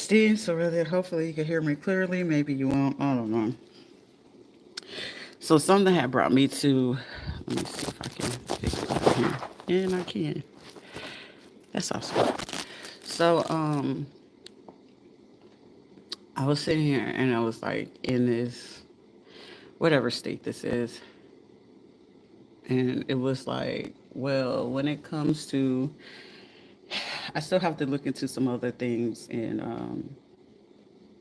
testing so that hopefully you can hear me clearly. Maybe you won't. I don't know. So something had brought me to. Let me see if I can fix it out here. And I can. That's awesome. So I was sitting here and I was like in this whatever state this is, and it was like, well, when it comes to, I still have to look into some other things and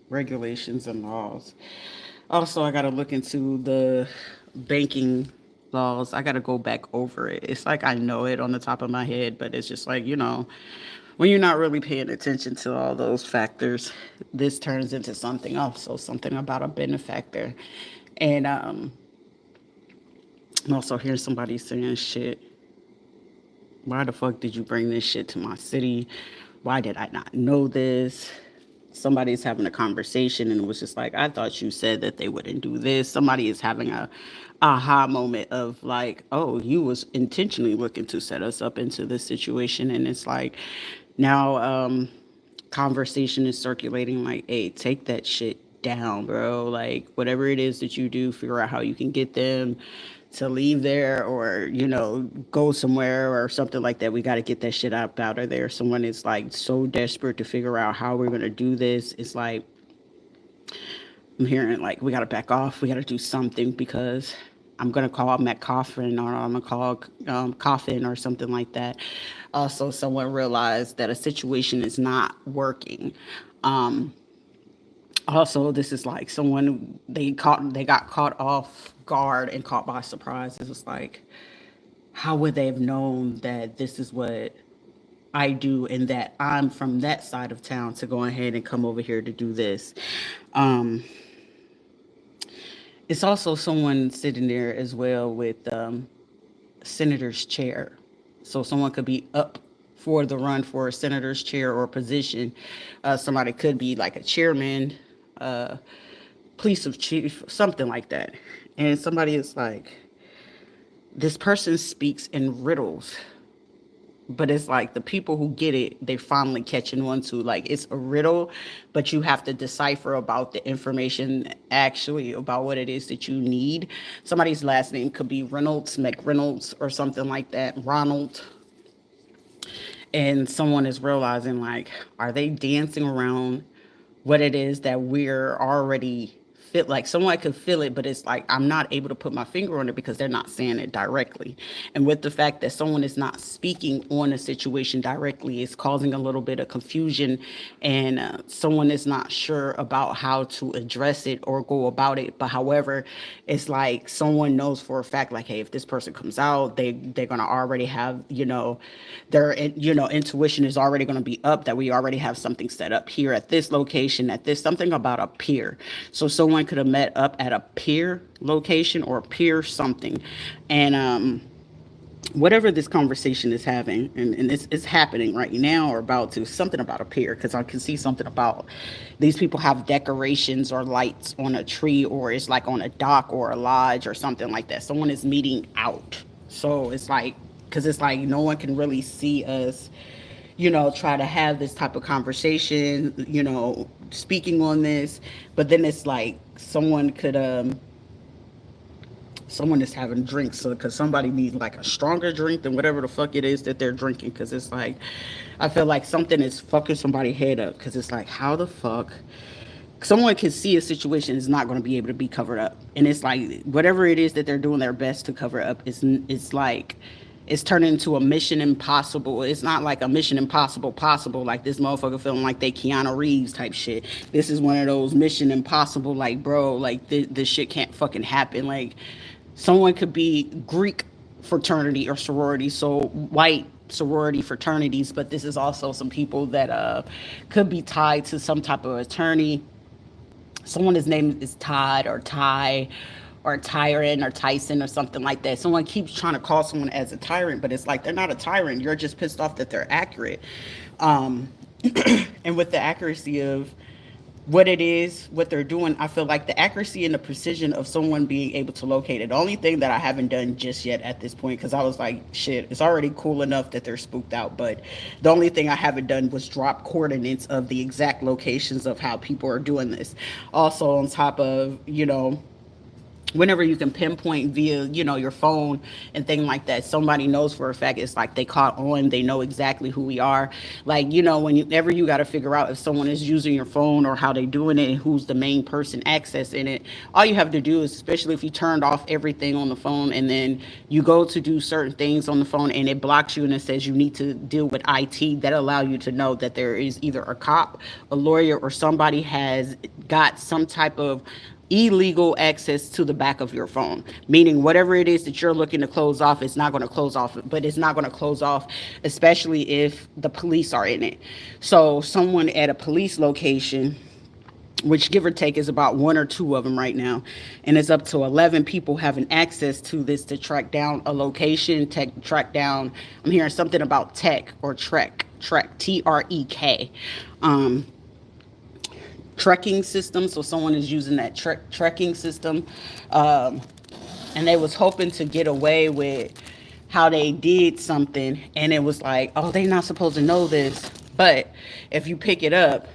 regulations and laws. Also, I got to look into the banking laws. I got to go back over it. It's like I know it on the top of my head, but it's just like, when you're not really paying attention to all those factors, this turns into something else. So, something about a benefactor. And I'm also hearing somebody saying, shit, why the fuck did you bring this shit to my city? Why did I not know this? Somebody's having a conversation and it was just like, I thought you said that they wouldn't do this. Somebody is having a aha moment of like, oh, you was intentionally looking to set us up into this situation. And it's like now conversation is circulating like, hey, take that shit down, bro. Like whatever it is that you do, figure out how you can get them to leave there or go somewhere or something like that. We got to get that shit out of there. Someone is like so desperate to figure out how we're going to do this. It's like I'm hearing like we got to back off, we got to do something, because I'm going to call Matt Coffin, or I'm going to call Coffin or something like that. Also, someone realized that a situation is not working. Also, this is like someone they got caught off guard and caught by surprise. It was like, how would they have known that this is what I do and that I'm from that side of town to go ahead and come over here to do this? Um, it's also someone sitting there as well with senator's chair. So someone could be up for the run for a senator's chair or position. Somebody could be like a chairman, uh, police of chief, something like that. And somebody is like, this person speaks in riddles, but it's like the people who get it, they finally catching on to like it's a riddle, but you have to decipher about the information actually about what it is that you need. Somebody's last name could be Reynolds, McReynolds, or something like that, Ronald. And someone is realizing like, are they dancing around what it is that we're already fit? Like someone could feel it, but it's like I'm not able to put my finger on it because they're not saying it directly. And with the fact that someone is not speaking on a situation directly, it's causing a little bit of confusion, and someone is not sure about how to address it or go about it. But however, it's like someone knows for a fact, like, hey, if this person comes out, they're gonna already have, their intuition is already gonna be up, that we already have something set up here at this location, at this something about a pier. So someone could have met up at a pier location or a pier something, and whatever this conversation is having, and it's happening right now or about to, something about a pier, because I can see something about these people have decorations or lights on a tree, or it's like on a dock or a lodge or something like that. Someone is meeting out. So it's like, because it's like no one can really see us, try to have this type of conversation, speaking on this. But then it's like someone is having drinks, so because somebody needs like a stronger drink than whatever the fuck it is that they're drinking, because it's like I feel like something is fucking somebody's head up, because it's like, how the fuck someone can see a situation is not going to be able to be covered up, and it's like whatever it is that they're doing their best to cover up is, it's like it's turning into a mission impossible. It's not like a mission impossible possible, like this motherfucker feeling like they Keanu Reeves type shit. This is one of those mission impossible, like, bro, like this shit can't fucking happen. Like someone could be Greek fraternity or sorority, so white sorority fraternities, but this is also some people that could be tied to some type of attorney. Someone's name is Todd or Ty or Tyrant or Tyson or something like that. Someone keeps trying to call someone as a tyrant, but it's like they're not a tyrant. You're just pissed off that they're accurate. And with the accuracy of what it is, what they're doing, I feel like the accuracy and the precision of someone being able to locate it. The only thing that I haven't done just yet at this point, because I was like, shit, it's already cool enough that they're spooked out. But the only thing I haven't done was drop coordinates of the exact locations of how people are doing this. Also, on top of, whenever you can pinpoint via your phone and thing like that, somebody knows for a fact, it's like they caught on, they know exactly who we are. Like, whenever you got to figure out if someone is using your phone or how they doing it and who's the main person accessing it, all you have to do is, especially if you turned off everything on the phone and then you go to do certain things on the phone and it blocks you and it says you need to deal with IT, that allow you to know that there is either a cop, a lawyer, or somebody has got some type of illegal access to the back of your phone, meaning whatever it is that you're looking to close off, it's not going to close off, but it's not going to close off, especially if the police are in it. So someone at a police location, which give or take is about one or two of them right now, and it's up to 11 people having access to this to track down a location, track down, I'm hearing something about tech or trek, TREK, trekking system. So someone is using that trekking system, and they was hoping to get away with how they did something, and it was like, oh, they're not supposed to know this. But if you pick it up,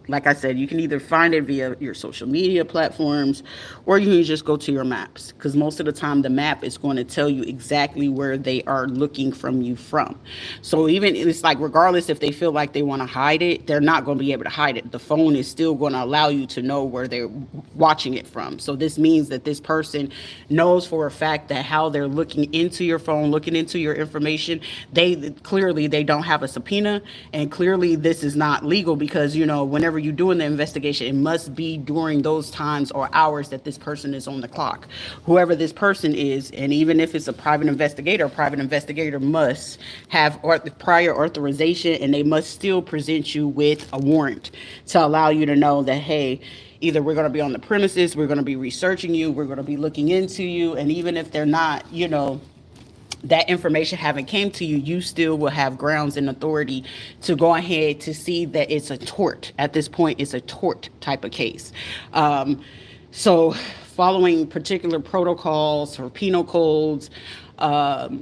like I said, you can either find it via your social media platforms or you can just go to your maps, because most of the time the map is going to tell you exactly where they are looking from you from. So even it's like, regardless if they feel like they want to hide it, they're not going to be able to hide it. The phone is still going to allow you to know where they're watching it from. So this means that this person knows for a fact that how they're looking into your phone, looking into your information, they don't have a subpoena, and clearly this is not legal, because whenever you're doing the investigation, it must be during those times or hours that this person is on the clock, whoever this person is. And even if it's a private investigator must have prior authorization, and they must still present you with a warrant to allow you to know that, hey, either we're going to be on the premises, we're going to be researching you, we're going to be looking into you. And even if they're not, that information haven't came to you, you still will have grounds and authority to go ahead to see that it's a tort. At this point, it's a tort type of case. So following particular protocols or penal codes,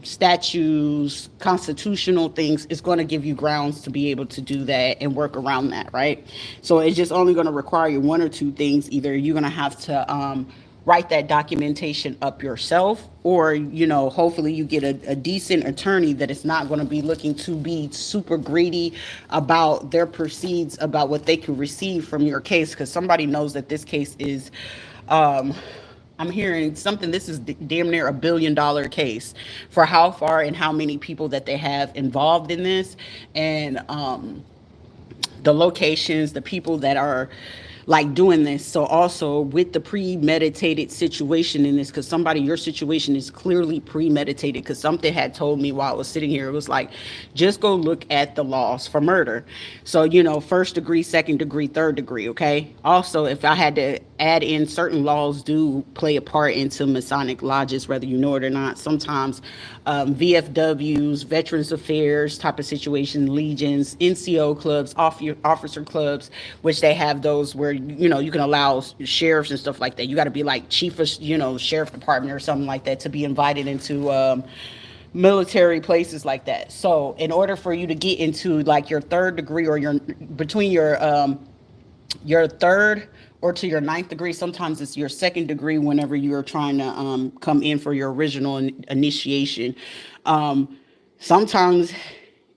statutes, constitutional things, is going to give you grounds to be able to do that and work around that, right? So it's just only going to require you one or two things. Either you're going to have to write that documentation up yourself, or hopefully you get a decent attorney that is not going to be looking to be super greedy about their proceeds, about what they can receive from your case, because somebody knows that this case is I'm hearing something, this is damn near $1 billion case for how far and how many people that they have involved in this, and the locations, the people that are like doing this. So also with the premeditated situation in this, because your situation is clearly premeditated, because something had told me while I was sitting here, it was like, just go look at the laws for murder. So, first degree, second degree, third degree. Okay. Also, if I had to add in, certain laws do play a part into Masonic lodges, whether you know it or not. Sometimes VFWs, Veterans Affairs type of situation, legions, NCO clubs, officer clubs, which they have those where, you can allow sheriffs and stuff like that. You got to be like chief of, sheriff department or something like that to be invited into military places like that. So in order for you to get into like your third degree, or between your third or to your ninth degree, sometimes it's your second degree whenever you're trying to come in for your original initiation. Sometimes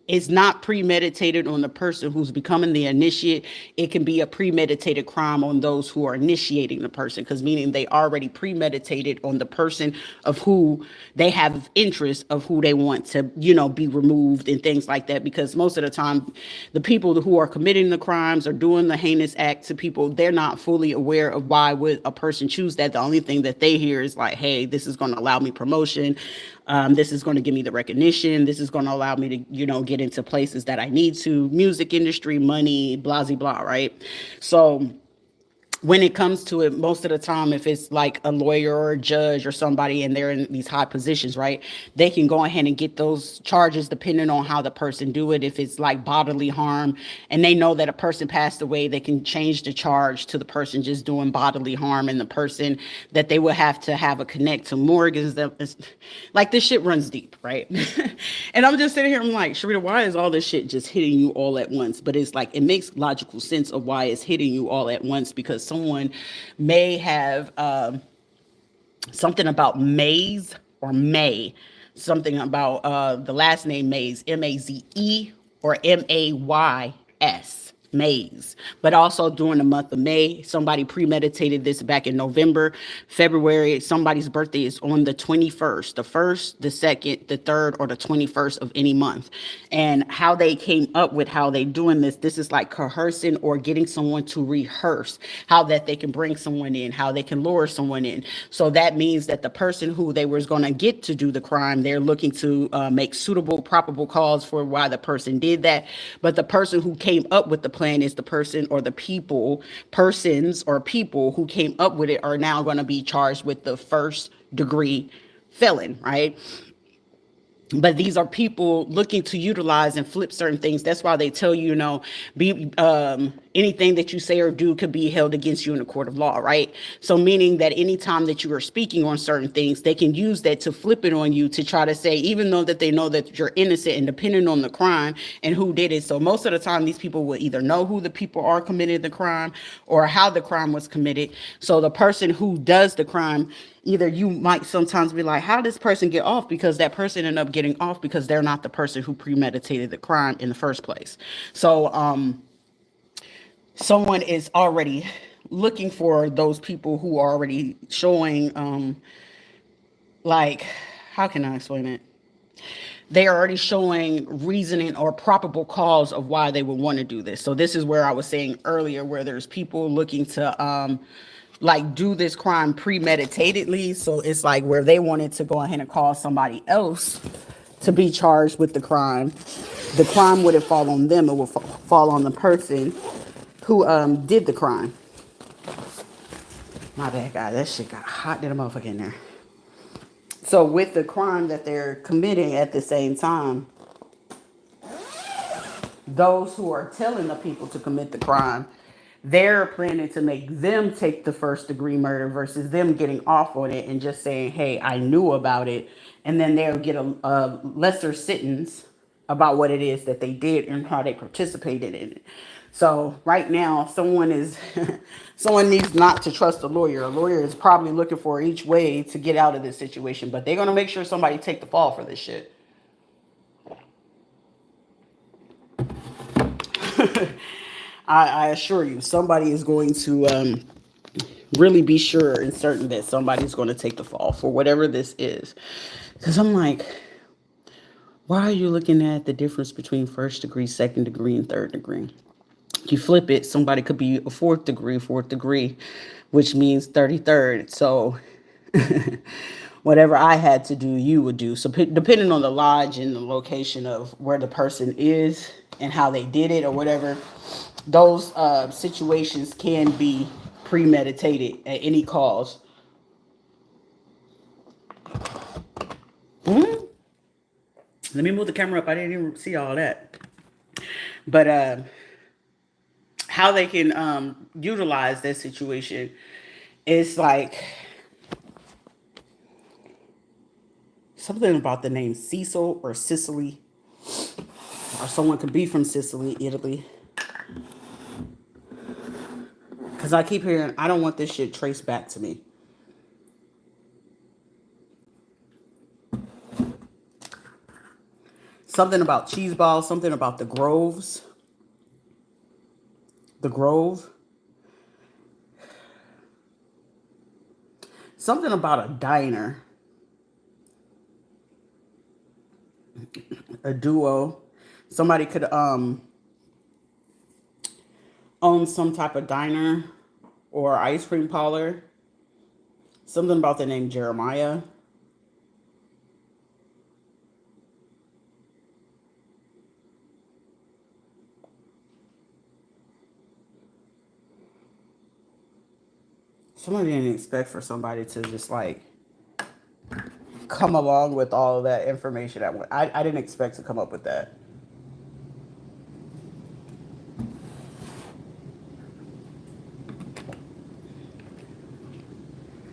it's not premeditated on the person who's becoming the initiate. It can be a premeditated crime on those who are initiating the person, because meaning they already premeditated on the person of who they have interest of who they want to, be removed and things like that. Because most of the time, the people who are committing the crimes or doing the heinous act to people, they're not fully aware of why would a person choose that. The only thing that they hear is like, hey, this is going to allow me promotion. This is going to give me the recognition. This is going to allow me to, get into places that I need to, music industry, money, blah, blah, blah, right? So when it comes to it, most of the time, if it's like a lawyer or a judge or somebody and they're in these high positions, right, they can go ahead and get those charges depending on how the person do it. If it's like bodily harm and they know that a person passed away, they can change the charge to the person just doing bodily harm, and the person that they would have a connect to mortgages. Like, this shit runs deep, right? And I'm just sitting here, I'm like, Sharita, why is all this shit just hitting you all at once? But it's like, it makes logical sense of why it's hitting you all at once, because someone may have something about Maze or May, something about the last name Maze, Maze, or Mays. Maze. But also during the month of May, somebody premeditated this back in November, February. Somebody's birthday is on the 21st, the 1st, the 2nd, the 3rd, or the 21st of any month. And how they came up with how they doing this is like coercing or getting someone to rehearse how that they can bring someone in, how they can lure someone in. So that means that the person who they was going to get to do the crime, they're looking to make suitable, probable cause for why the person did that. But the person who came up with the plan is the person or the persons or people who came up with it are now going to be charged with the first degree felon, right? But these are people looking to utilize and flip certain things. That's why they tell you, be anything that you say or do could be held against you in a court of law, right? So meaning that anytime that you are speaking on certain things, they can use that to flip it on you to try to say, even though that they know that you're innocent, and depending on the crime and who did it. So most of the time, these people will either know who the people are committed the crime or how the crime was committed. So the person who does the crime, either you might sometimes be like, how did this person get off? Because that person ended up getting off because they're not the person who premeditated the crime in the first place. So someone is already looking for those people who are already showing like, how can I explain it? They are already showing reasoning or probable cause of why they would want to do this. So this is where I was saying earlier, where there's people looking to like do this crime premeditatedly. So it's like where they wanted to go ahead and call somebody else to be charged with the crime. The crime wouldn't fall on them, it would fall on the person who did the crime. My bad, guys, that shit got hot to the motherfucker in there. So with the crime that they're committing at the same time, those who are telling the people to commit the crime, they're planning to make them take the first degree murder versus them getting off on it and just saying, hey, I knew about it. And then they'll get a lesser sentence about what it is that they did and how they participated in it. So right now, someone needs not to trust a lawyer. A lawyer is probably looking for each way to get out of this situation, but they're going to make sure somebody take the fall for this shit. I assure you, somebody is going to really be sure and certain that somebody's going to take the fall for whatever this is. Because I'm like, why are you looking at the difference between first degree, second degree, and third degree? You flip it, somebody could be a fourth degree, which means 33rd. So whatever I had to do, you would do. So depending on the lodge and the location of where the person is and how they did it or whatever, those situations can be premeditated at any cause. Mm-hmm. Let me move the camera up. I didn't even see all that. But how they can utilize that situation is like something about the name Cecil or Sicily, or someone could be from Sicily, Italy. Because I keep hearing, I don't want this shit traced back to me. Something about cheese balls, something about the Groves. The Grove. Something about a diner. A duo. Somebody could own some type of diner or ice cream parlor. Something about the name Jeremiah. Somebody didn't expect for somebody to just like come along with all of that information. I didn't expect to come up with that.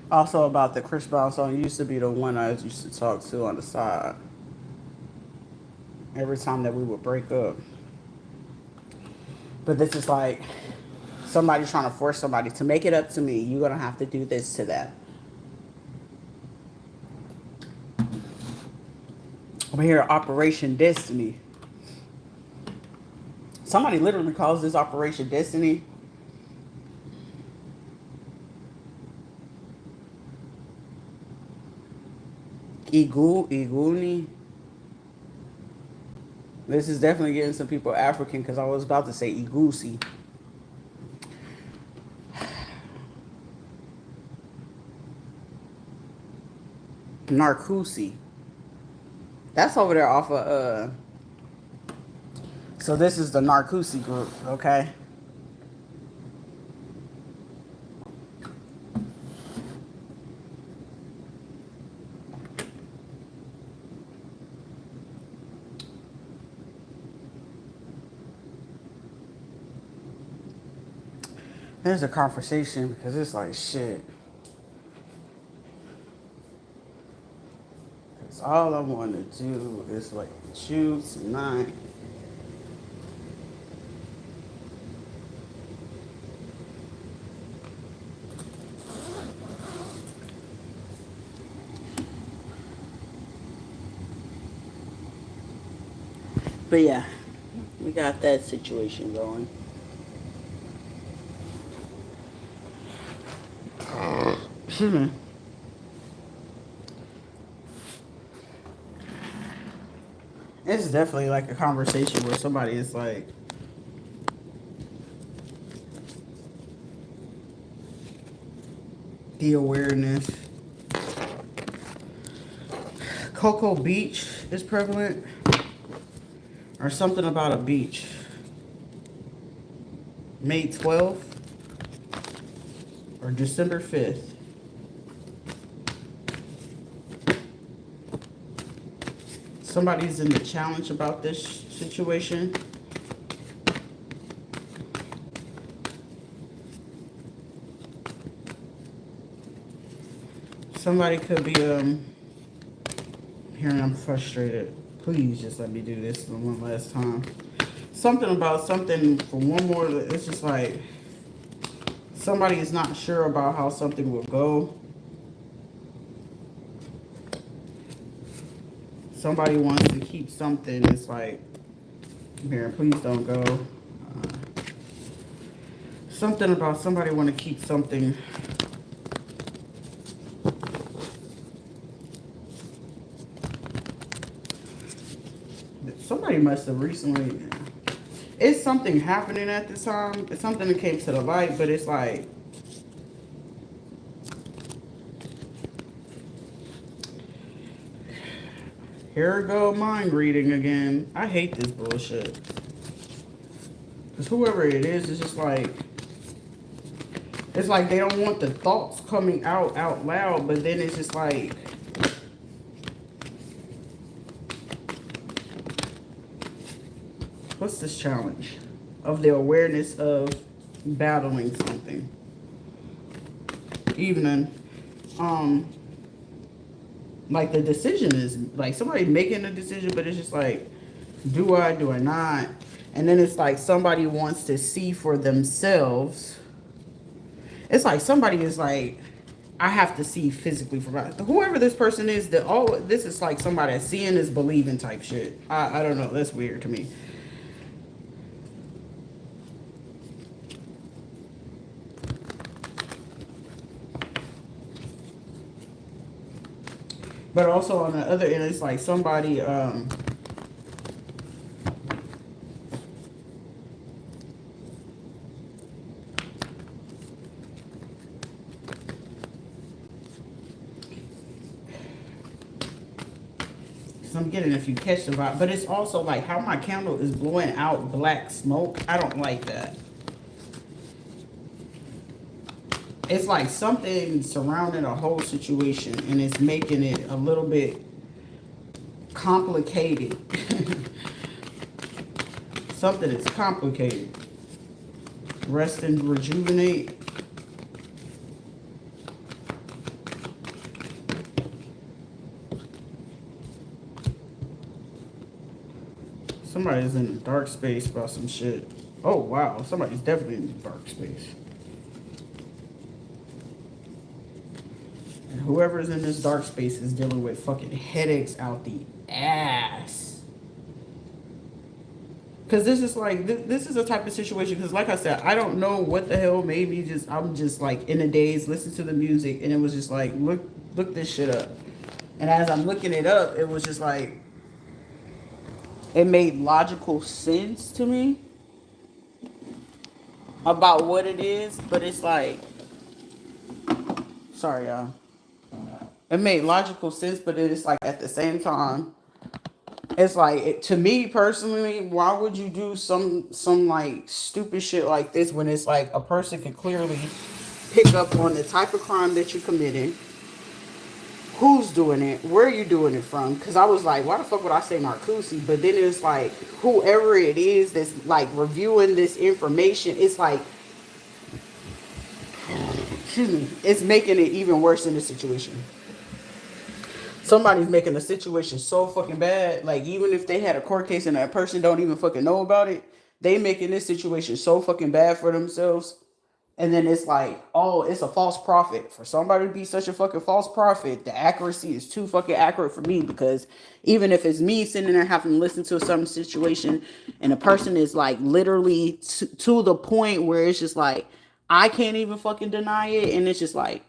Also about the Chris Brown song, used to be the one I used to talk to on the side every time that we would break up. But this is like somebody trying to force somebody to make it up to me. You're going to have to do this to that. I'm here, Operation Destiny. Somebody literally calls this Operation Destiny. Iguni. This is definitely getting some people African because I was about to say Igusi. Narcosi. That's over there off of so this is the Narcosi group, okay? There's a conversation because it's like shit. Because all I want to do is like choose tonight. But yeah, we got that situation going. It's definitely like a conversation where somebody is like, the awareness. Cocoa Beach is prevalent, or something about a beach. May 12th or December 5th. Somebody's in the challenge about this situation. Somebody could be hearing I'm frustrated. Please just let me do this one last time. Something about something for one more. It's just like somebody is not sure about how something will go. Somebody wants to keep something. It's like, here, please don't go. Something about somebody want to keep something. Somebody must have recently. It's something happening at this time. It's something that came to the light, but it's like. Here we go, mind reading again. I hate this bullshit. Because whoever it is just like, it's like they don't want the thoughts coming out loud, but then it's just like, what's this challenge? Of the awareness of battling something. Evening. Like the decision is like somebody making a decision, but it's just like, do I not? And then it's like somebody wants to see for themselves. It's like somebody is like, I have to see physically for whoever this person is. This is like somebody that's seeing is believing type shit. I don't know. That's weird to me. But also on the other end, it's like somebody, I'm getting if you catch the vibe, but it's also like how my candle is blowing out black smoke. I don't like that. it's like something surrounding a whole situation, and it's making it a little bit complicated. Something is complicated. Rest and rejuvenate. Somebody's in a dark space about some shit. Oh wow, somebody's definitely in the dark space. And whoever's in this dark space is dealing with fucking headaches out the ass. Cause this is like this is a type of situation. Cause like I said, I don't know what the hell made me just. I'm just like in a daze, listen to the music, and it was just like look this shit up. And as I'm looking it up, it was just like it made logical sense to me about what it is, but it's like, sorry y'all. It made logical sense, but it's like at the same time, it's like to me personally, why would you do some like stupid shit like this when it's like a person can clearly pick up on the type of crime that you committed, who's doing it, where you doing it from? Because I was like, why the fuck would I say Marcusi? But then it's like whoever it is that's like reviewing this information, it's like, excuse me, it's making it even worse in the situation. Somebody's making the situation so fucking bad. Like even if they had a court case and that person don't even fucking know about it, they making this situation so fucking bad for themselves. And then it's like, oh, it's a false prophet. For somebody to be such a fucking false prophet, the accuracy is too fucking accurate for me, because even if it's me sitting there having to listen to some situation and a person is like literally to the point where it's just like, I can't even fucking deny it. And it's just like,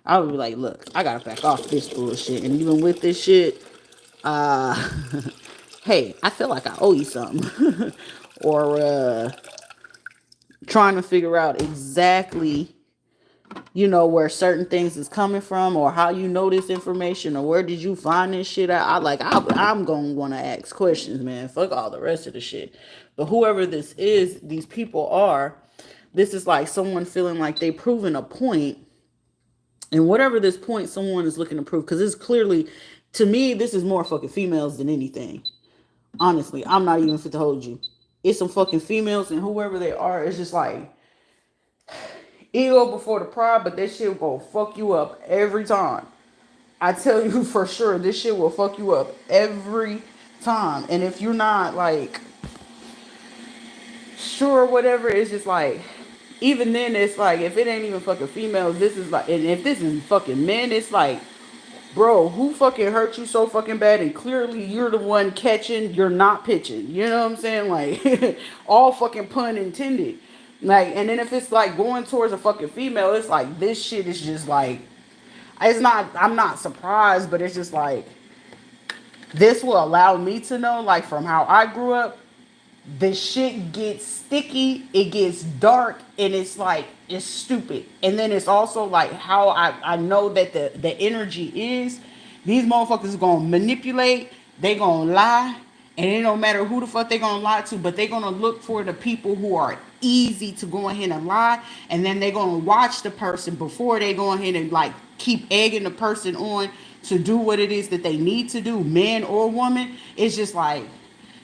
I would be like, look, I gotta back off this bullshit. And even with this shit, uh, hey, I feel like I owe you something. Or trying to figure out exactly, where certain things is coming from, or how you know this information, or where did you find this shit out. I'm gonna want to ask questions, man. Fuck all the rest of the shit. But whoever this is, these people are, this is like someone feeling like they proving a point. And whatever this point someone is looking to prove, because it's clearly, to me, this is more fucking females than anything. Honestly, I'm not even fit to hold you. It's some fucking females, and whoever they are, it's just like ego before the pride, but this shit will fuck you up every time. I tell you for sure, this shit will fuck you up every time. And if you're not like sure, whatever, it's just like, even then, it's like, if it ain't even fucking females, this is like, and if this is fucking men, it's like, bro, who fucking hurt you so fucking bad? And clearly you're the one catching, you're not pitching. You know what I'm saying? Like, all fucking pun intended. Like, and then if it's like going towards a fucking female, it's like, this shit is just like, it's not, I'm not surprised, but it's just like, this will allow me to know, like, from how I grew up, the shit gets sticky, it gets dark, and it's like, it's stupid. And then it's also like how I know that the energy is, these motherfuckers gonna manipulate, they gonna lie, and it don't matter who the fuck they gonna lie to, but they gonna look for the people who are easy to go ahead and lie, and then they gonna watch the person before they go ahead and like keep egging the person on to do what it is that they need to do, man or woman. It's just like,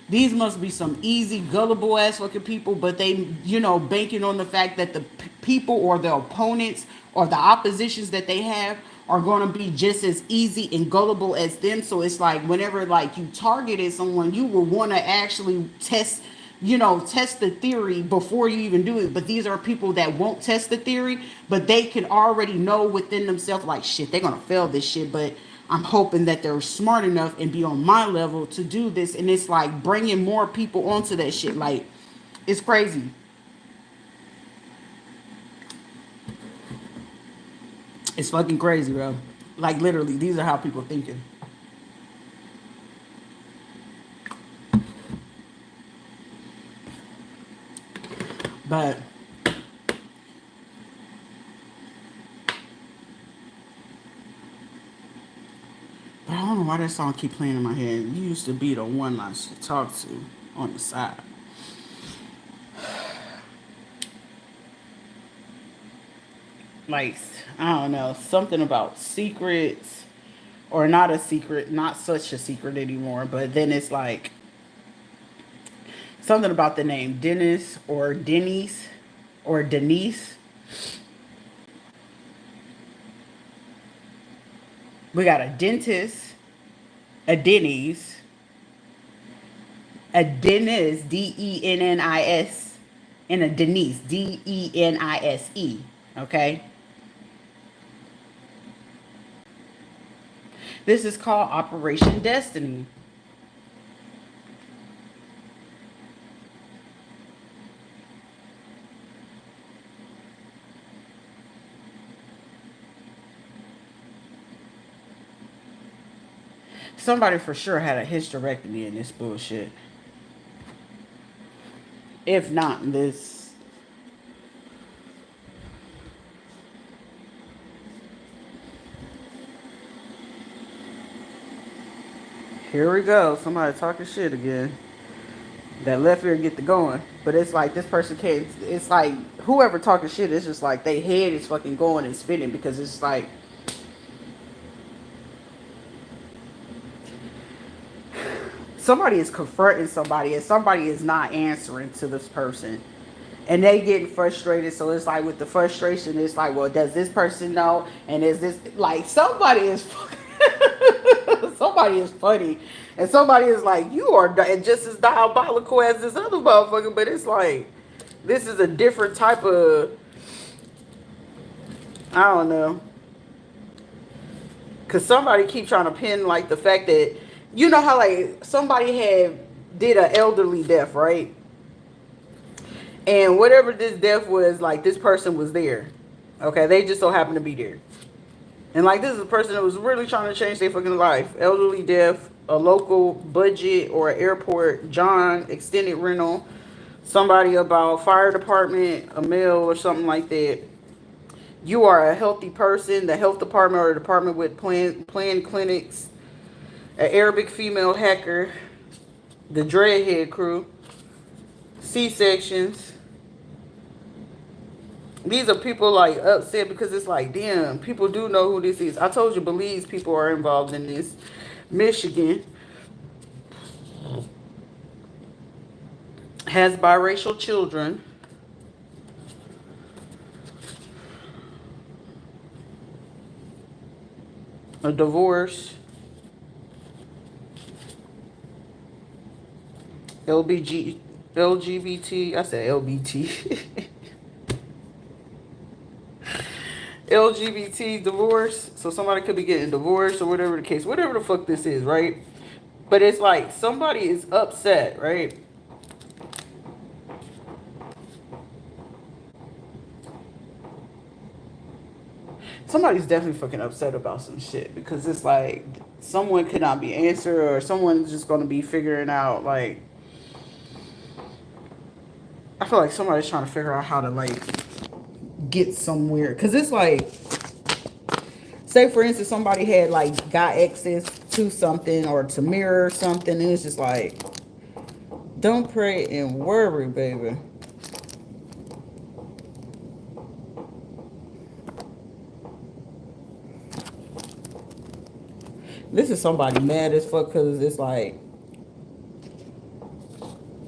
these must be some easy, gullible ass fucking people, but they, banking on the fact that the people or the opponents or the oppositions that they have are going to be just as easy and gullible as them. So it's like, whenever like you targeted someone, you will want to actually test, test the theory before you even do it. But these are people that won't test the theory, but they can already know within themselves, like, shit, they're going to fail this shit, but I'm hoping that they're smart enough and be on my level to do this. And it's like bringing more people onto that shit. Like, it's crazy. It's fucking crazy, bro. Like, literally, these are how people thinking. But I don't know why that song keep playing in my head. You used to be the one I should talk to on the side. like, I don't know, something about secrets, or not a secret, not such a secret anymore, but then it's like something about the name Dennis or Denise or Denise. We got a dentist, a Denny's, a Dennis, Dennis, and a Denise, Denise. Okay? This is called Operation Destiny. Somebody for sure had a hysterectomy in this bullshit. If not this. Here we go. Somebody talking shit again. That left ear get to going. But it's like this person can't. It's like whoever talking shit, it's just like they head is fucking going and spinning because it's like somebody is confronting somebody and somebody is not answering to this person. And they getting frustrated. So it's like with the frustration, it's like, well, does this person know? And is this like somebody is somebody is funny. And somebody is like, you are just as diabolical as this other motherfucker. But it's like, this is a different type of, I don't know. Because somebody keep trying to pin like the fact that, you know how like somebody did an elderly death, right? And whatever this death was, like this person was there. Okay, they just so happened to be there. And like this is a person that was really trying to change their fucking life. Elderly death, a local budget or an airport, John, extended rental, somebody about fire department, a mail or something like that. You are a healthy person, the health department or the department with planned clinics, an Arabic female hacker, the Dreadhead crew, C-sections. These are people like upset because it's like, damn, people do know who this is. I told you Belize people are involved in this. Michigan has biracial children. A divorce. LGBT, I said LBT. LGBT divorce. So somebody could be getting divorced or whatever the case, whatever the fuck this is, right? But it's like somebody is upset, right? Somebody's definitely fucking upset about some shit because it's like someone could not be answered or someone's just going to be figuring out like, I feel like somebody's trying to figure out how to like get somewhere. Because it's like, say for instance, somebody had like got access to something or to mirror something. And it's just like, don't pray and worry, baby. This is somebody mad as fuck because it's like,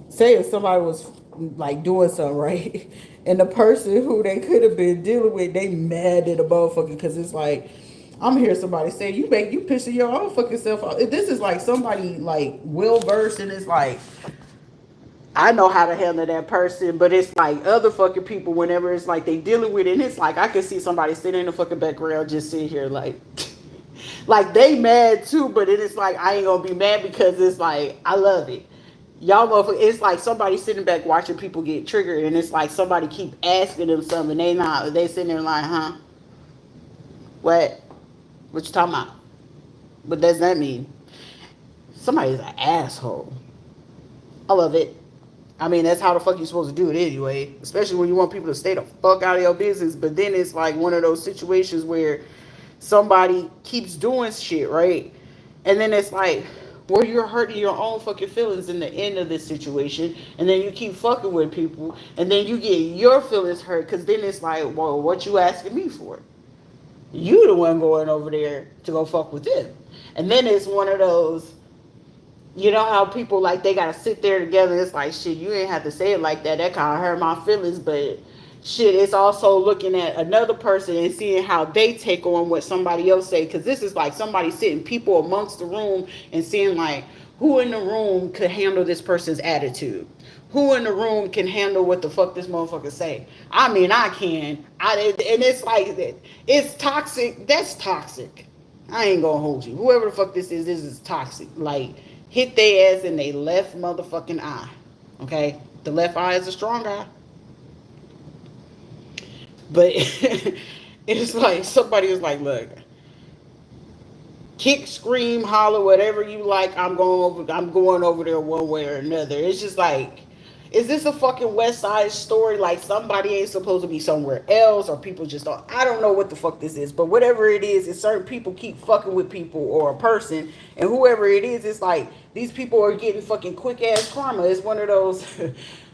say if somebody was like doing something right and the person who they could have been dealing with, they mad at a motherfucker because it's like, I'm hearing somebody say, you pissing your own fucking self off. This is like somebody like well versed and it's like, I know how to handle that person, but it's like other fucking people whenever it's like they dealing with it, and it's like I can see somebody sitting in the fucking background just sitting here like like they mad too, but it is like I ain't gonna be mad because it's like I love it. Y'all know it's like somebody sitting back watching people get triggered, and it's like somebody keep asking them something, they sitting there like, huh? What you talking about? What does that mean? Somebody's an asshole. I love it. I mean, that's how the fuck you supposed to do it anyway. Especially when you want people to stay the fuck out of your business. But then it's like one of those situations where somebody keeps doing shit, right? And then it's like, where you're hurting your own fucking feelings in the end of this situation, and then you keep fucking with people, and then you get your feelings hurt, because then it's like, well, what you asking me for? You the one going over there to go fuck with them. And then it's one of those, you know how people like they gotta sit there together. It's like, shit, you ain't have to say it like that. That kind of hurt my feelings, but shit, it's also looking at another person and seeing how they take on what somebody else say. Because this is like somebody sitting people amongst the room and seeing like who in the room could handle this person's attitude. Who in the room can handle what the fuck this motherfucker say? I mean, I can. And it's like it's toxic. That's toxic. I ain't gonna hold you. Whoever the fuck this is toxic. Like, hit their ass in their left motherfucking eye. Okay? The left eye is a strong eye. But it's like somebody was like, look, kick, scream, holler, whatever you like, I'm going over there one way or another. It's just like, is this a fucking West Side Story? Like somebody ain't supposed to be somewhere else, or people just don't. I don't know what the fuck this is, but whatever it is certain people keep fucking with people or a person, and whoever it is, it's like these people are getting fucking quick ass karma. It's one of those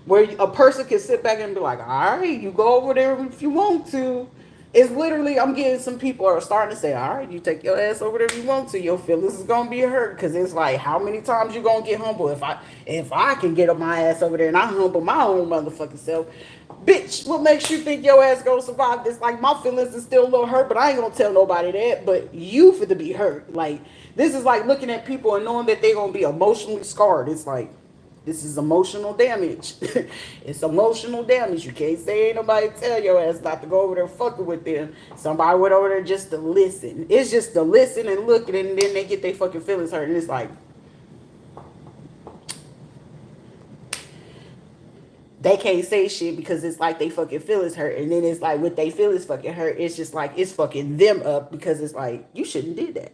where a person can sit back and be like, all right, you go over there if you want to. It's literally, I'm getting some people are starting to say, all right, you take your ass over there if you want to. Your feelings is gonna be hurt, because it's like, how many times you gonna get humble? If I can get on my ass over there and I humble my own motherfucking self, bitch, what makes you think your ass gonna survive this? Like, my feelings is still a little hurt, but I ain't gonna tell nobody that. But you for to be hurt. Like, this is like looking at people and knowing that they're gonna be emotionally scarred. It's like, this is emotional damage. It's emotional damage. You can't say ain't nobody tell your ass not to go over there fucking with them. Somebody went over there just to listen. It's just to listen and look, and then they get their fucking feelings hurt. And it's like, they can't say shit because it's like they fucking feelings hurt. And then it's like with they feelings fucking hurt, it's just like it's fucking them up, because it's like, you shouldn't did that.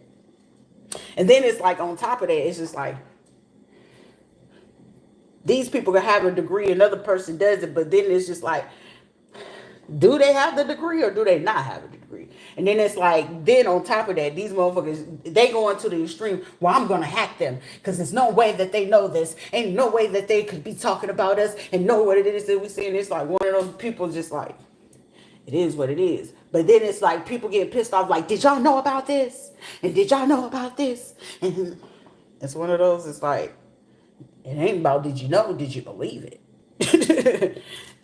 And then it's like on top of that, it's just like, these people can have a degree, another person doesn't, but then it's just like, do they have the degree or do they not have a degree? And then it's like, then on top of that, these motherfuckers, they go into the extreme, well, I'm going to hack them because there's no way that they know this. Ain't no way that they could be talking about us and know what it is that we see. And it's like one of those people just like, it is what it is. But then it's like people get pissed off like, did y'all know about this? And did y'all know about this? And it's one of those, it's like, it ain't about did you know, did you believe it?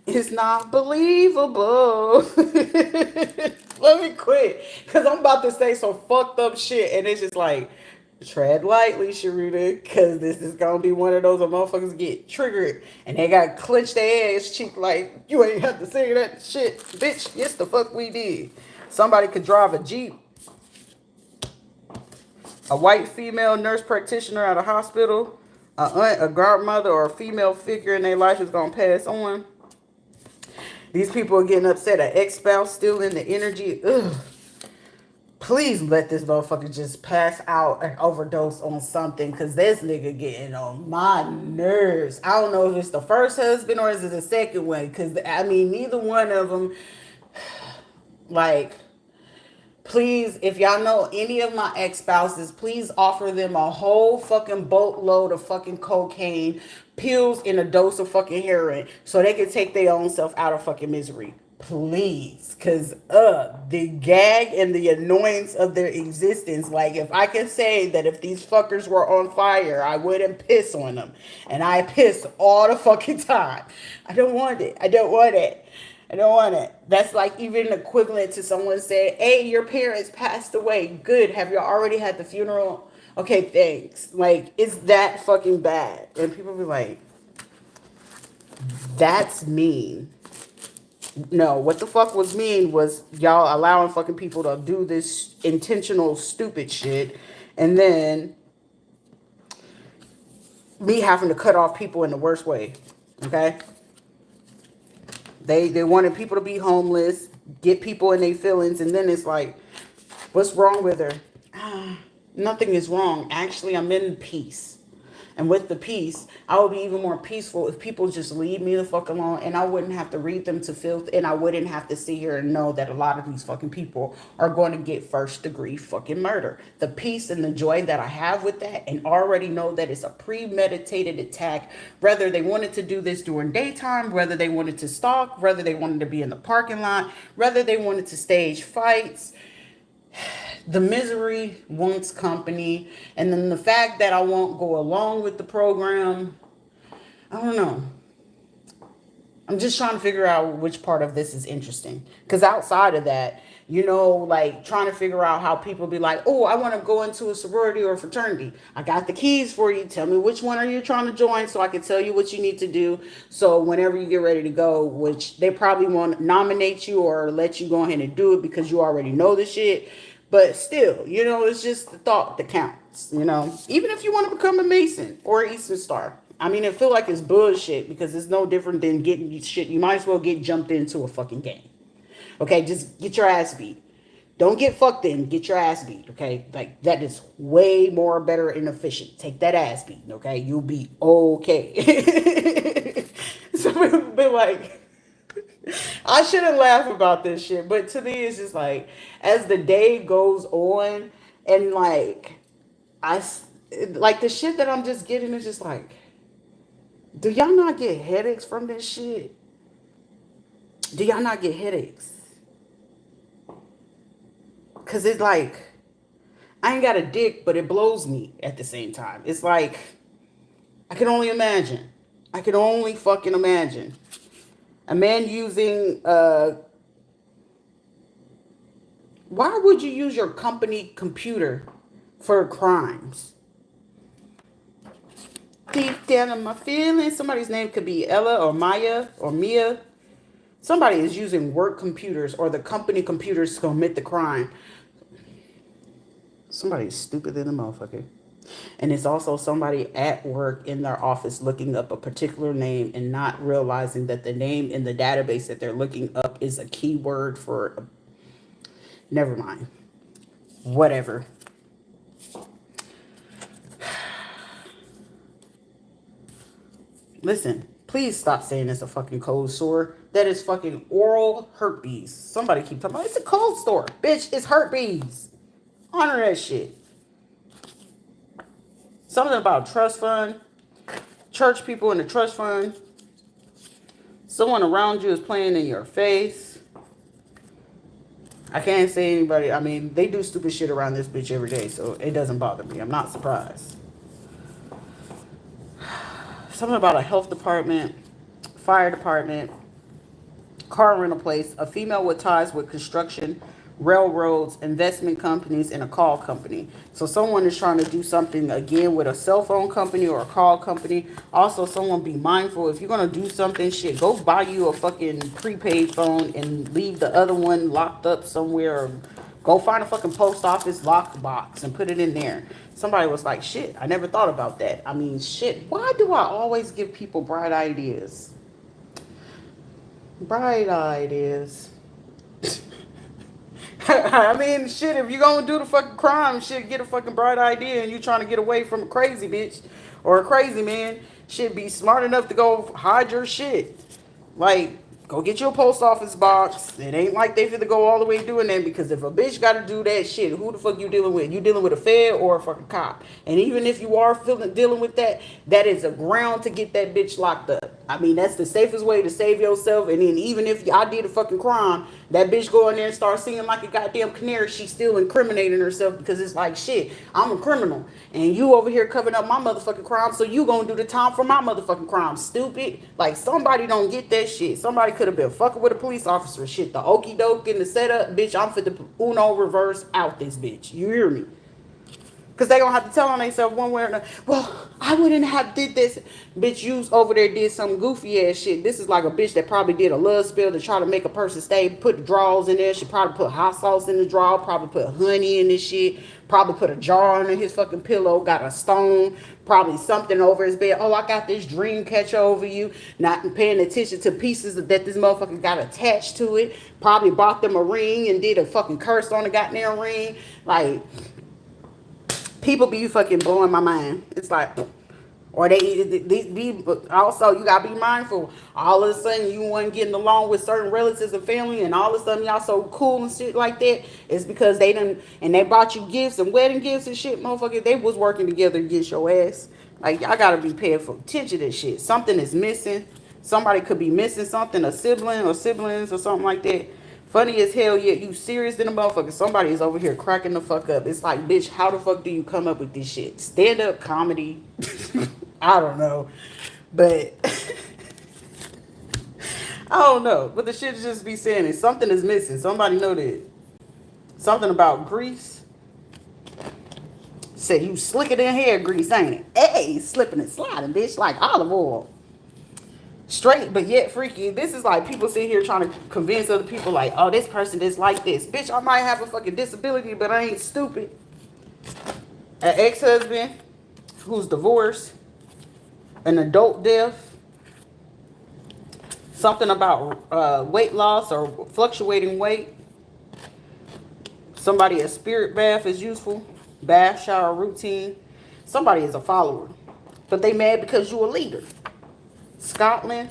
It's not believable. Let me quit, because I'm about to say some fucked up shit, and it's just like, tread lightly, Sharita, because this is going to be one of those where motherfuckers get triggered, and they got to clench their ass cheek like, you ain't have to say that shit, bitch. Yes, the fuck we did. Somebody could drive a Jeep. A white female nurse practitioner at a hospital, a aunt, a godmother, or a female figure in their life is going to pass on. These people are getting upset. An ex-spouse still in the energy. Ugh. Please let this motherfucker just pass out and overdose on something, because this nigga getting on my nerves. I don't know if it's the first husband or is it the second one, because, I mean, neither one of them, like, please, if y'all know any of my ex-spouses, please offer them a whole fucking boatload of fucking cocaine, pills, and a dose of fucking heroin so they can take their own self out of fucking misery. Please. Because, the gag and the annoyance of their existence, like, if I can say that if these fuckers were on fire, I wouldn't piss on them. And I piss all the fucking time. I don't want it. I don't want it. I don't want it. That's like even equivalent to someone saying, hey, your parents passed away. Good. Have you already had the funeral? Okay, thanks. Like, it's that fucking bad. And people be like, that's mean. No, what the fuck was mean was y'all allowing fucking people to do this intentional stupid shit. And then me having to cut off people in the worst way. Okay? They wanted people to be homeless, get people in their feelings, and then it's like, what's wrong with her? Nothing is wrong. Actually, I'm in peace. And with the peace, I would be even more peaceful if people just leave me the fuck alone, and I wouldn't have to read them to filth, and I wouldn't have to sit here and know that a lot of these fucking people are going to get first degree fucking murder. The peace and the joy that I have with that, and already know that it's a premeditated attack, whether they wanted to do this during daytime, whether they wanted to stalk, whether they wanted to be in the parking lot, whether they wanted to stage fights. The misery wants company, and then the fact that I won't go along with the program, I don't know. I'm just trying to figure out which part of this is interesting, because outside of that, like trying to figure out how people be like, oh, I want to go into a sorority or a fraternity. I got the keys for you. Tell me which one are you trying to join so I can tell you what you need to do. So whenever you get ready to go, which they probably won't nominate you or let you go ahead and do it because you already know the shit. But still, it's just the thought that counts, even if you want to become a Mason or an Eastern Star. I mean, I feel like it's bullshit because it's no different than getting shit. You might as well get jumped into a fucking game. Okay, just get your ass beat. Don't get fucked in, get your ass beat, okay? Like, that is way more better and efficient. Take that ass beat, okay? You'll be okay. So people be like, I shouldn't laugh about this shit, but to me, it's just like, as the day goes on, and like, the shit that I'm just getting is just like, do y'all not get headaches from this shit? Do y'all not get headaches? Because it's like, I ain't got a dick, but it blows me at the same time. It's like, I can only imagine. I can only fucking imagine. A man using, why would you use your company computer for crimes? Deep down in my feelings, somebody's name could be Ella or Maya or Mia. Somebody is using work computers or the company computers to commit the crime. Somebody's stupid than a motherfucker. And it's also somebody at work in their office looking up a particular name and not realizing that the name in the database that they're looking up is a keyword for... Never mind. Whatever. Listen, please stop saying it's a fucking cold sore. That is fucking oral herpes. Somebody keep talking about it's a cold sore. Bitch, it's herpes. Honor that shit. Something about trust fund. Church people in the trust fund. Someone around you is playing in your face. I can't say anybody. I mean, they do stupid shit around this bitch every day, so it doesn't bother me. I'm not surprised. Something about a health department, fire department, car rental place, a female with ties with construction, railroads, investment companies, and a call company. So someone is trying to do something again with a cell phone company or a call company. Also, someone be mindful. If you're going to do something, shit, go buy you a fucking prepaid phone and leave the other one locked up somewhere. Or go find a fucking post office locked box and put it in there. Somebody was like, shit, I never thought about that. I mean, shit, why do I always give people bright ideas? Bright ideas. I mean, shit, if you gonna do the fucking crime, shit, get a fucking bright idea and you trying to get away from a crazy bitch or a crazy man, shit, be smart enough to go hide your shit. Like, go get your post office box. It ain't like they finna go all the way doing that, because if a bitch gotta do that shit, who the fuck you dealing with? You dealing with a fed or a fucking cop? And even if you are dealing with that, that is a ground to get that bitch locked up. I mean, that's the safest way to save yourself. And then even if I did a fucking crime, that bitch go in there and start singing like a goddamn canary, she's still incriminating herself, because it's like, shit, I'm a criminal. And you over here covering up my motherfucking crime, so you gonna do the time for my motherfucking crime, stupid. Like, somebody don't get that shit. Somebody could have been fucking with a police officer. Shit, the okie doke in the setup, bitch, I'm fit to Uno reverse out this bitch. You hear me? Because they gonna have to tell on themselves one way or another. Well, I wouldn't have did this. Bitch, you over there did some goofy ass shit. This is like a bitch that probably did a love spell to try to make a person stay. Put the drawers in there. She probably put hot sauce in the drawer. Probably put honey in this shit. Probably put a jar under his fucking pillow. Got a stone. Probably something over his bed. Oh, I got this dream catcher over you. Not paying attention to pieces that this motherfucker got attached to it. Probably bought them a ring and did a fucking curse on the goddamn ring. Like... people be fucking blowing my mind. It's like, Or also, you gotta be mindful. All of a sudden, you weren't getting along with certain relatives and family, and all of a sudden, y'all so cool and shit like that. It's because they didn't, and they bought you gifts and wedding gifts and shit, motherfucker. They was working together to get your ass. Like, y'all gotta be paying for attention to this shit. Something is missing. Somebody could be missing something, a sibling or siblings or something like that. Funny as hell, yet you serious than a motherfucker. Somebody is over here cracking the fuck up. It's like, bitch, how the fuck do you come up with this shit? Stand up comedy. I don't know. But I don't know. But the shit just be saying it. Something is missing. Somebody know that. Something about grease. Say you slicker than hair grease, ain't it? Hey, slipping and sliding, bitch, like olive oil. Straight, but yet freaky. This is like people sitting here trying to convince other people like, oh, this person is like this. Bitch, I might have a fucking disability, but I ain't stupid. An ex-husband who's divorced. An adult death. Something about weight loss or fluctuating weight. Somebody, a spirit bath is useful. Bath, shower, routine. Somebody is a follower. But they mad because you a leader. Scotland.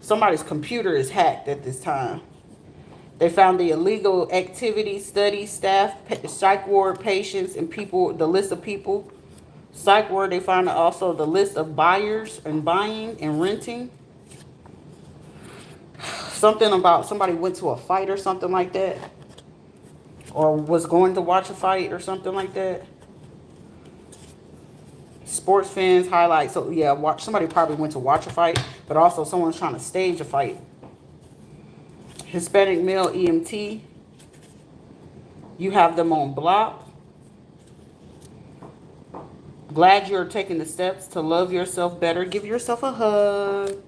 Somebody's computer is hacked at this time. They found the illegal activity, study, staff, psych ward patients, and people, the list of people. Psych ward, they found also the list of buyers and buying and renting. Something about somebody went to a fight or something like that. Or was going to watch a fight or something like that. Sports fans highlight. So yeah, somebody probably went to watch a fight, but also someone's trying to stage a fight. Hispanic male EMT. You have them on block. Glad you're taking the steps to love yourself better. Give yourself a hug.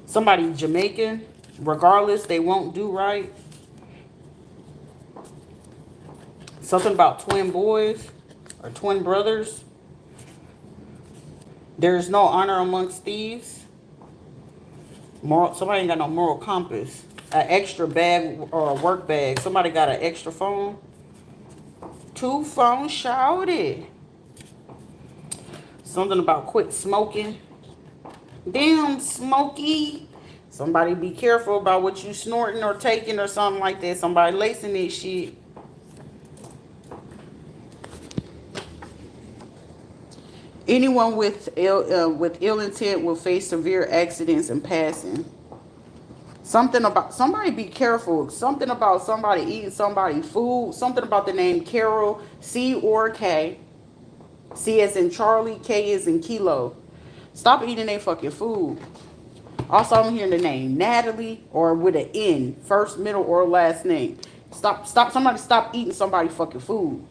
Somebody Jamaican. Regardless, they won't do right. Something about twin boys or twin brothers. There's no honor amongst thieves. Somebody ain't got no moral compass. An extra bag or a work bag. Somebody got an extra phone. 2 phones shouted. Something about quit smoking. Damn, Smokey. Somebody be careful about what you snorting or taking or something like that. Somebody lacing this shit. Anyone with ill intent will face severe accidents and passing. Something about somebody be careful. Something about somebody eating somebody's food. Something about the name Carol, C or K. C as in Charlie, K as in Kilo. Stop eating their fucking food. Also, I'm hearing the name Natalie or with an N, first, middle, or last name. Somebody stop eating somebody's fucking food.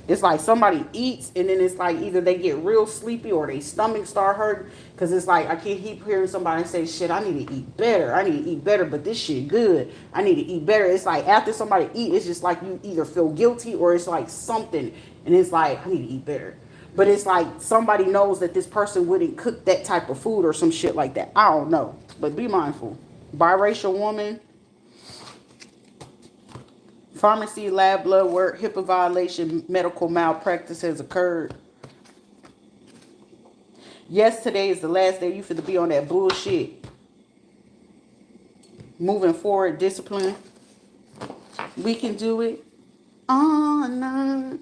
It's like somebody eats and then it's like either they get real sleepy or their stomach start hurting. Because it's like I can't keep hearing somebody say, shit, I need to eat better. I need to eat better, but this shit good. I need to eat better. It's like after somebody eat, it's just like you either feel guilty or it's like something. And it's like, I need to eat better. But it's like somebody knows that this person wouldn't cook that type of food or some shit like that. I don't know. But be mindful. Biracial woman. Pharmacy, lab, blood work, HIPAA violation, medical malpractice has occurred. Yes, today is the last day you finna be on that bullshit. Moving forward, discipline. We can do it. Oh, no.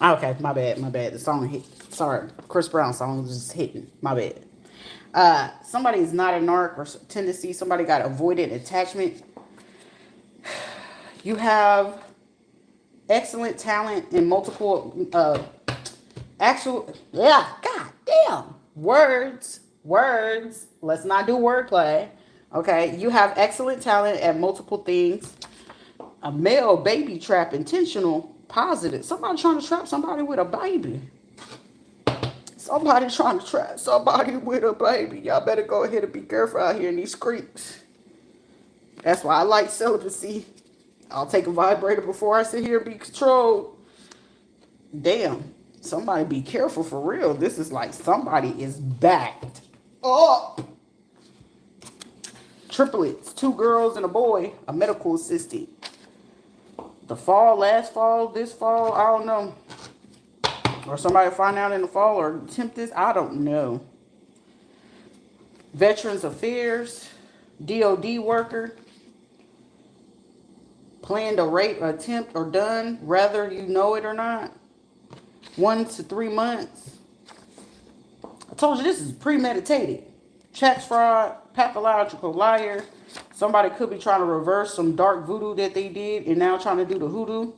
Okay, my bad. The song hit. Sorry, Chris Brown song was just hitting. My bad. Somebody is not a narc or tendency. Somebody got avoided attachment. You have excellent talent in multiple god damn words. Let's not do wordplay. Okay, you have excellent talent at multiple things. A male baby trap, intentional, positive. Somebody trying to trap somebody with a baby. Somebody trying to trap somebody with a baby. Y'all better go ahead and be careful out here in these creeks. That's why I like celibacy. I'll take a vibrator before I sit here and be controlled. Damn. Somebody be careful for real. This is like somebody is backed up. Triplets. 2 girls and a boy. A medical assistant. the fall, last fall, this fall, I don't know. Or somebody find out in the fall or attempt this, I don't know. Veterans Affairs, DOD worker, planned a rape attempt or done, whether you know it or not. 1 to 3 months. I told you this is premeditated. Tax fraud, pathological liar. Somebody could be trying to reverse some dark voodoo that they did and now trying to do the hoodoo.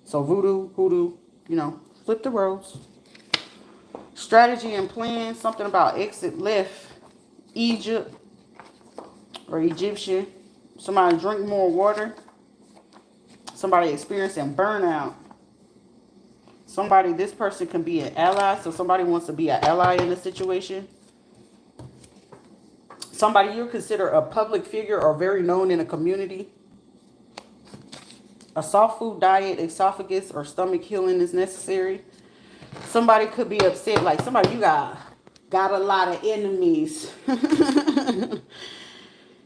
So voodoo, hoodoo, you know, flip the roles. Strategy and plan, something about exit left. Egypt or Egyptian. Somebody drink more water. Somebody experiencing burnout. Somebody, this person can be an ally. So somebody wants to be an ally in a situation. Somebody you consider a public figure or very known in a community. A soft food diet, esophagus, or stomach healing is necessary. Somebody could be upset. Like somebody, you got a lot of enemies.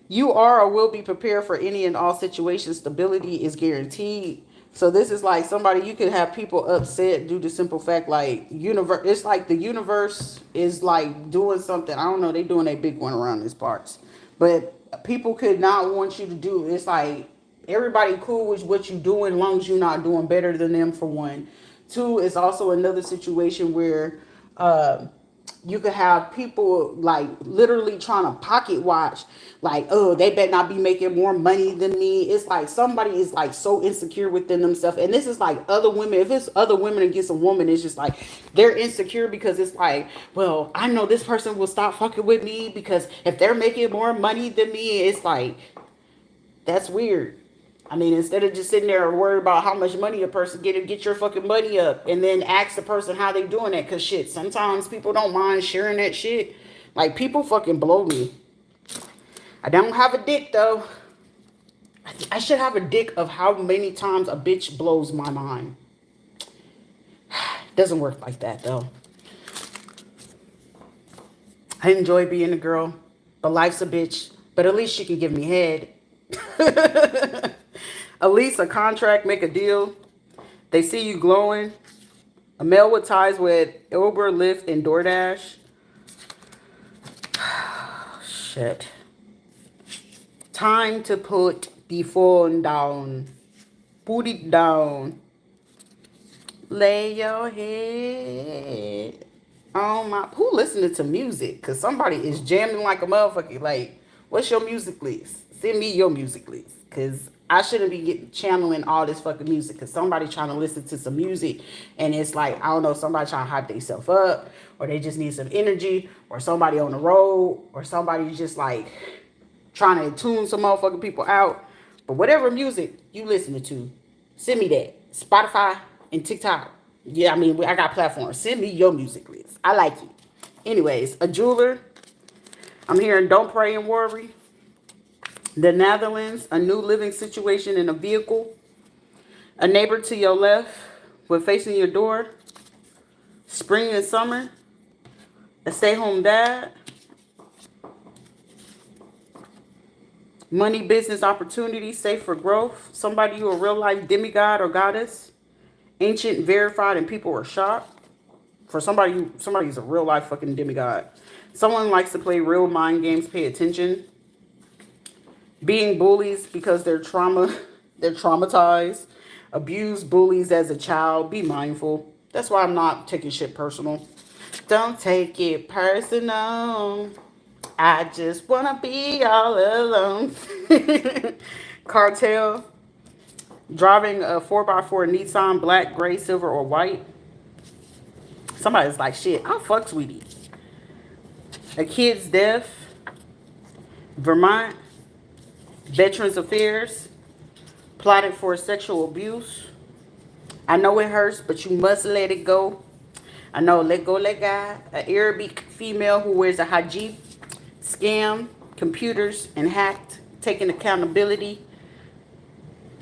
You are or will be prepared for any and all situations. Stability is guaranteed. So this is like somebody, you could have people upset due to simple fact, like universe. It's like the universe is like doing something. I don't know. They doing a big one around these parts, but people could not want you to do. It's like everybody cool with what you doing, as long as you're not doing better than them. For one, two, it's also another situation where you could have people like literally trying to pocket watch, like, oh, they better not be making more money than me. It's like somebody is like so insecure within themselves. And this is like other women. If it's other women against a woman, it's just like they're insecure because it's like, well, I know this person will stop fucking with me because if they're making more money than me, it's like, that's weird. I mean, instead of just sitting there and worry about how much money a person get your fucking money up and then ask the person how they doing that. Cause shit, sometimes people don't mind sharing that shit. Like people fucking blow me. I don't have a dick though. I should have a dick of how many times a bitch blows my mind. Doesn't work like that though. I enjoy being a girl, but life's a bitch. But at least she can give me head. At least a contract, make a deal. They see you glowing. A male with ties with Uber, Lyft, and DoorDash. Shit. Time to put the phone down. Put it down. Lay your head on my... Who listening to music? Because somebody is jamming like a motherfucker. Like, what's your music list? Send me your music list. Because I shouldn't be channeling all this fucking music. Because somebody trying to listen to some music. And it's like, I don't know, somebody trying to hype themselves up. Or they just need some energy. Or somebody on the road. Or somebody just like trying to tune some motherfucking people out. But whatever music you listening to, send me that. Spotify and TikTok. Yeah, I mean, I got platforms. Send me your music list. I like it. Anyways, a jeweler. I'm hearing don't pray and worry. The Netherlands, a new living situation in a vehicle. A neighbor to your left with facing your door. Spring and summer. A stay-home dad. Money, business opportunity, safe for growth. Somebody you a real life demigod or goddess. Ancient, verified, and people are shocked. For somebody who's a real life fucking demigod. Someone likes to play real mind games, pay attention. Being bullies because they're traumatized. Abused bullies as a child. Be mindful. That's why I'm not taking shit personal. Don't take it personal. I just wanna be all alone. Cartel. Driving a 4x4 Nissan, black, gray, silver, or white. Somebody's like, shit, I'll fuck Sweetie. A kid's death. Vermont. Veterans Affairs. Plotted for sexual abuse. I know it hurts, but you must let it go. I know, let go, let God. An Arabic female who wears a hijab. Scam, computers, and hacked. Taking accountability.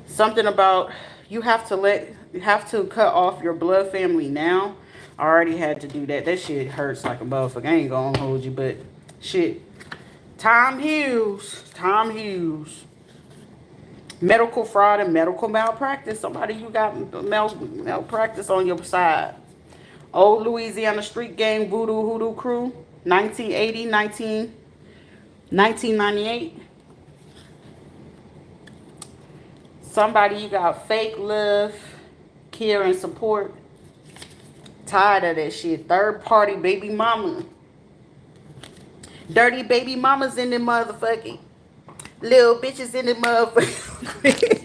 Something about you have to cut off your blood family now. I already had to do that. That shit hurts like a motherfucker. I ain't gonna hold you, but shit. Time heals. Time heals. Medical fraud and medical malpractice. Somebody you got malpractice on your side. Old Louisiana street gang voodoo hoodoo crew. 1980, 1998. Somebody you got fake love, care, and support. Tired of that shit. Third party baby mama. Dirty baby mamas in the motherfucking. Little bitches in the motherfucking.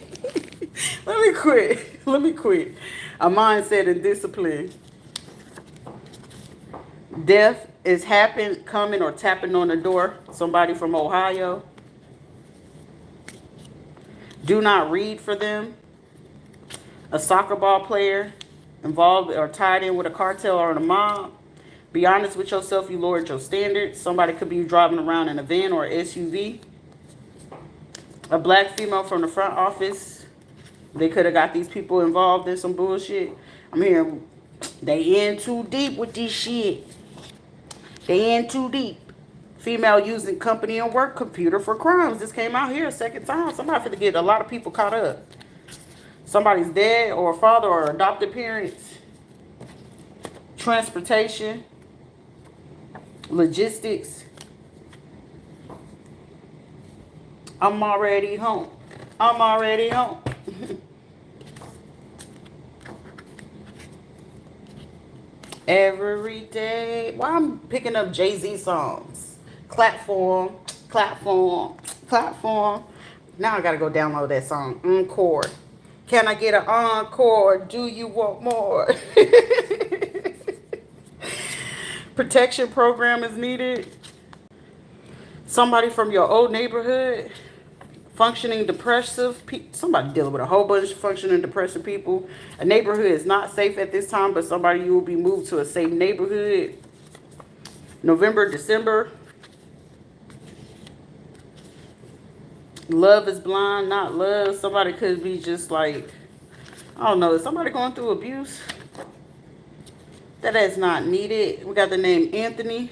Let me quit. A mindset and discipline. Death is coming, or tapping on the door. Somebody from Ohio. Do not read for them. A soccer ball player involved or tied in with a cartel or a mob. Be honest with yourself. You lowered your standards. Somebody could be driving around in a van or SUV. A black female from the front office. They could have got these people involved in some bullshit. I'm hearing they in too deep with this shit. They in too deep. Female using company and work computer for crimes. This came out here a second time. Somebody finna get a lot of people caught up. Somebody's dead, or a father or adopted parents. Transportation. Logistics. I'm already home. I'm already home. Every day. Why I'm picking up Jay-Z songs? Platform, platform, platform. Now I gotta go download that song. Encore. Can I get an encore? Do you want more? Protection program is needed. Somebody from your old neighborhood. Functioning depressive people. Somebody dealing with a whole bunch of functioning depressive people. A neighborhood is not safe at this time, but somebody, you will be moved to a safe neighborhood. November, December. Love is blind, not love. Somebody could be just like, I don't know, is somebody going through abuse? That is not needed. We got the name Anthony.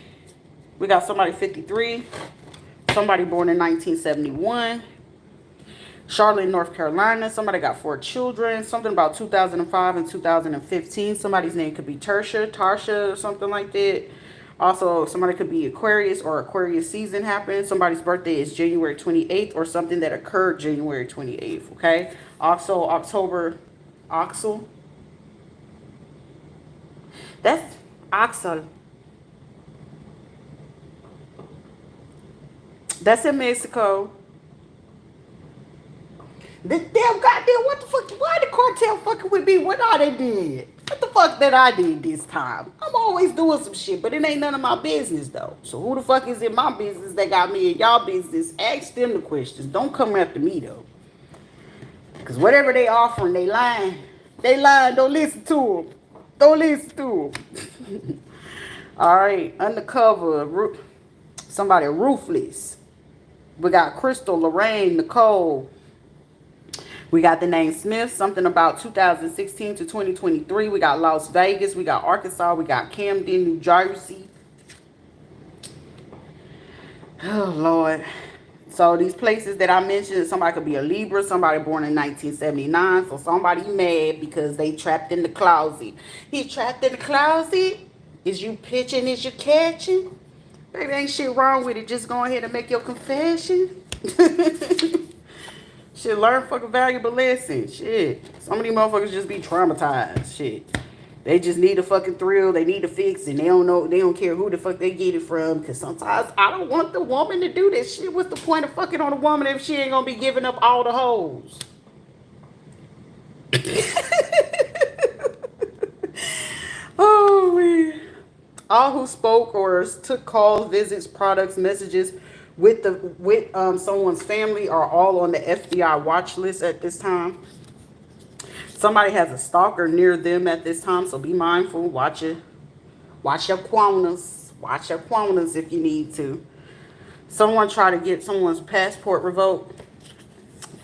We got somebody 53. Somebody born in 1971. Charlotte, North Carolina. Somebody got 4 children. Something about 2005 and 2015. Somebody's name could be Tarsha, or something like that. Also, somebody could be Aquarius, or Aquarius season happened. Somebody's birthday is January 28th, or something that occurred January 28th, okay? Also, October, Oxel. That's Oxel. That's in Mexico. This damn goddamn, what the fuck? Why the cartel fucking with me? What all they did? What the fuck that I did this time? I'm always doing some shit, but it ain't none of my business though. So who the fuck is in my business that got me in y'all business? Ask them the questions. Don't come after me though. Because whatever they offering, they lying. They lying. Don't listen to them. Don't listen to them. All right, undercover. Somebody ruthless. We got Crystal, Lorraine, Nicole. We got the name Smith, something about 2016 to 2023. We got Las Vegas. We got Arkansas. We got Camden, New Jersey. Oh, Lord. So these places that I mentioned, somebody could be a Libra, somebody born in 1979. So somebody mad because they trapped in the closet. He trapped in the closet? Is you pitching? Is you catching? Baby, ain't shit wrong with it. Just go ahead and make your confession. Shit, learn fucking valuable lessons. Shit. Some of these motherfuckers just be traumatized. Shit. They just need a fucking thrill. They need a fix. And they don't know. They don't care who the fuck they get it from. Because sometimes I don't want the woman to do this shit. What's the point of fucking on a woman if she ain't going to be giving up all the hoes? Oh, man. All who spoke or took calls, visits, products, messages with someone's family are all on the FBI watch list at this time. Somebody has a stalker near them at this time, so be mindful. Watch your quonas. Watch your quonas if you need to. Someone try to get someone's passport revoked.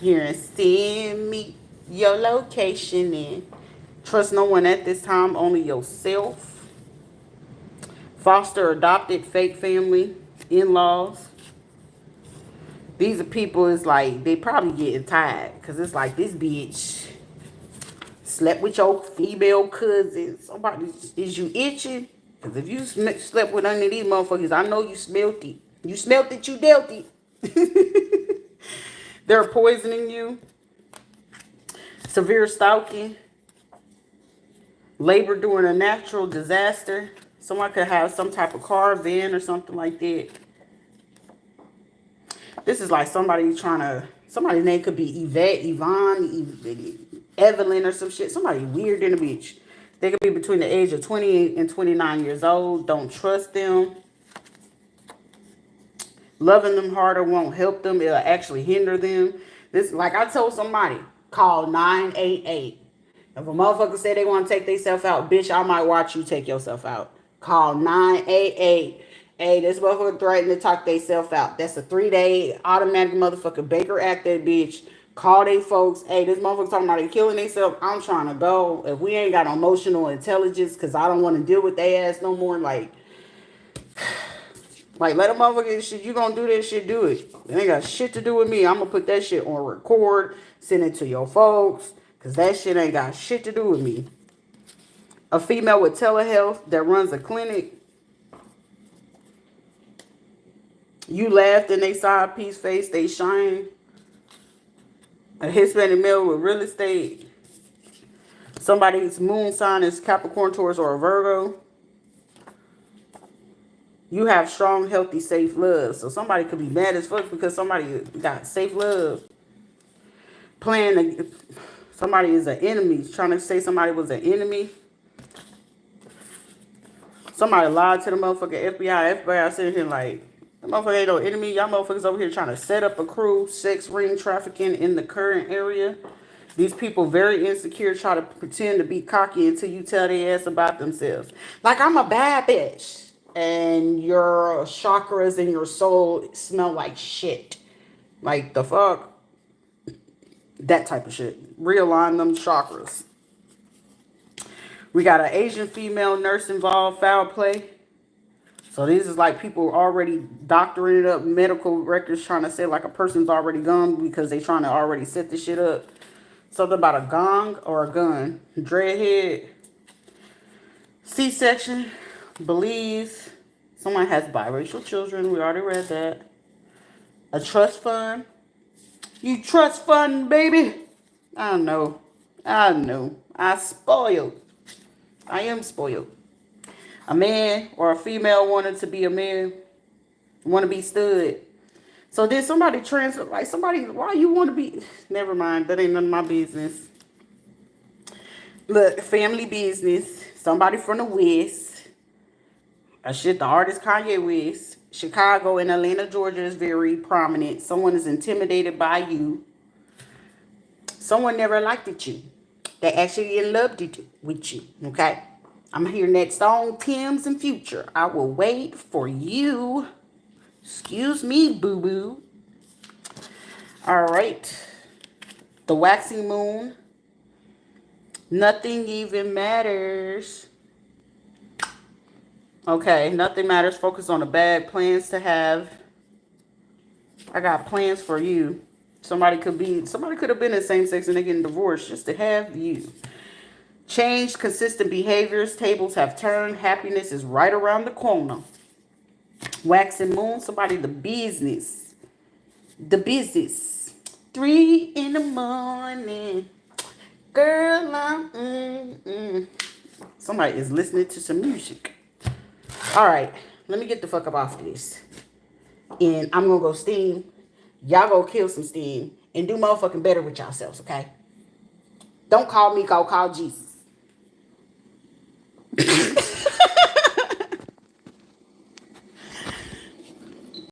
Here, and send me your location in. Trust no one at this time, only yourself. Foster, adopted, fake family, in-laws. These are people, it's like, they probably getting tired. Because it's like, this bitch slept with your female cousins. Somebody, is you itching? Because if you slept with any of these motherfuckers, I know you smelt it. You smelt it, you dealt it. They're poisoning you. Severe stalking. Labor during a natural disaster. Someone could have some type of car, van, or something like that. This is like somebody trying to... Somebody's name could be Yvette, Yvonne, Evelyn, or some shit. Somebody weird in a bitch. They could be between the age of 28 and 29 years old. Don't trust them. Loving them harder won't help them. It'll actually hinder them. This, like I told somebody, call 988. If a motherfucker say they want to take themselves out, bitch, I might watch you take yourself out. Call 988. Hey, this motherfucker threatening to talk themselves out. That's a 3-day automatic motherfucker. Baker Act that bitch. Call they folks. Hey, this motherfucker talking about they killing themselves. I'm trying to go. If we ain't got emotional intelligence, because I don't want to deal with their ass no more, like let a motherfucker shit. You gonna do that shit, do it. It ain't got shit to do with me. I'm gonna put that shit on record, send it to your folks, because that shit ain't got shit to do with me. A female with telehealth that runs a clinic. You laughed and they saw a peace face, they shine. A Hispanic male with real estate. Somebody's moon sign is Capricorn, Taurus, or a Virgo. You have strong, healthy, safe love. So somebody could be mad as fuck because somebody got safe love. Somebody is an enemy. Trying to say somebody was an enemy. Somebody lied to the motherfucking FBI. FBI sitting here like, the motherfucker ain't no enemy. Y'all motherfuckers over here trying to set up a crew, sex ring trafficking in the current area. These people very insecure, try to pretend to be cocky until you tell their ass about themselves. Like, I'm a bad bitch. And your chakras and your soul smell like shit. Like, the fuck? That type of shit. Realign them chakras. We got an Asian female nurse involved, foul play. So these is like people already doctoring it up, medical records trying to say like a person's already gone because they trying to already set this shit up. Something about a gong or a gun. Dreadhead. C-section. Believes. Someone has biracial children. We already read that. A trust fund. You trust fund, baby. I know. I spoiled. I am spoiled. A man or a female wanted to be a man, want to be stood. So did somebody transfer, like somebody, why you want to be, never mind, that ain't none of my business. Look, family business, somebody from the West, the artist Kanye West, Chicago and Atlanta, Georgia is very prominent. Someone is intimidated by you. Someone never liked it you. They actually loved it with you, okay? I'm hearing that song, Tim's and Future. I will wait for you. Excuse me, boo-boo. All right. The waxing moon. Nothing even matters. Okay, nothing matters. Focus on the bad plans to have. I got plans for you. Somebody could have been in same sex and they're getting divorced just to have you. Change consistent behaviors. Tables have turned. Happiness is right around the corner. Waxing moon. Somebody the business. The business. 3 in the morning. Girl, I'm... Somebody is listening to some music. All right. Let me get the fuck up off of this. And I'm going to go steam. Y'all go kill some steam. And do motherfucking better with yourselves, okay? Don't call me. Call Jesus.